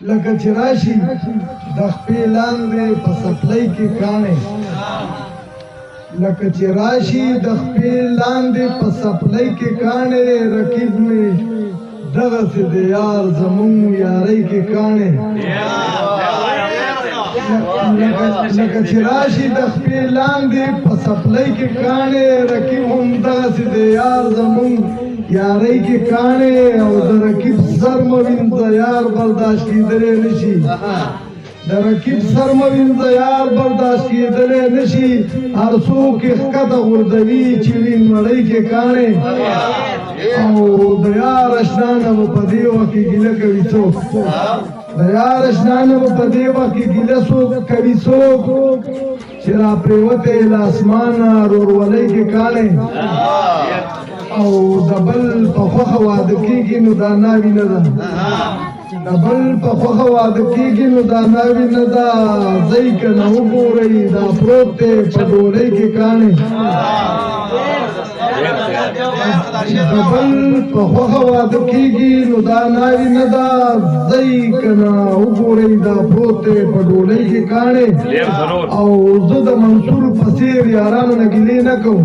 لکه چې راشي د خپې لاندې په سپلۍ کې کاڼې لکه چې راشي د خپې لاندې په سپلۍ کې کاڼې رقیب مې دغسې د یار زمونږ یارۍ کې کاڼې لکه چې راشي د خپې لاندې په سپلۍ کې کاڼې رقیب هم دغسې د یار زمونږ یارۍ کې کاڼې او د رقیب سر مه وینځه یار برداشت کېدلی نشي د رقیب سر مه وینځه یار برداشت کېدلی نشي هر څوک یې ښکته غورځوي چې وین مړۍ کې کاڼې او د یار اشنا نه به په دې وخت کې ګیله کوي څوک د یار اشنا نه به په دې وخت کې ګیله کوي څوک چې را پرېوتی له اسمانه رورولۍ کې کاڼې او د بل په خوښه واده کېږي نو دا ناوي نه ده د بل په خوښه واده کېږي نو دا ناوي نه ده ځئ که نه وګورئ دا پروت دی په ډولۍ کې کاڼې د بل په خوښه واده کېږي نو دا ناوي نه ده ځئ که نه وګورئ دا پروت دی په ډولۍ کې کاڼې او زه د منصور په څېر یارانو نه ګیلې نه کوم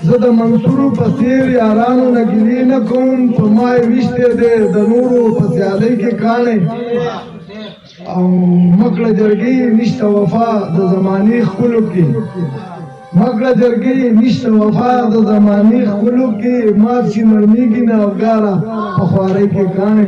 زه د منصور په څېر یارانو نه ګیلې نه کوم په ما یې ویشتی دی د نورو په سیالۍ کې کاڼې او مکړه جرګۍ نشته وفا د زمانې ښکلو کې مکړه جرګۍ نشته وفا د زمانې ښکلو کې مات چې نرمېږي نه افګاره په خوارۍ کې کاڼې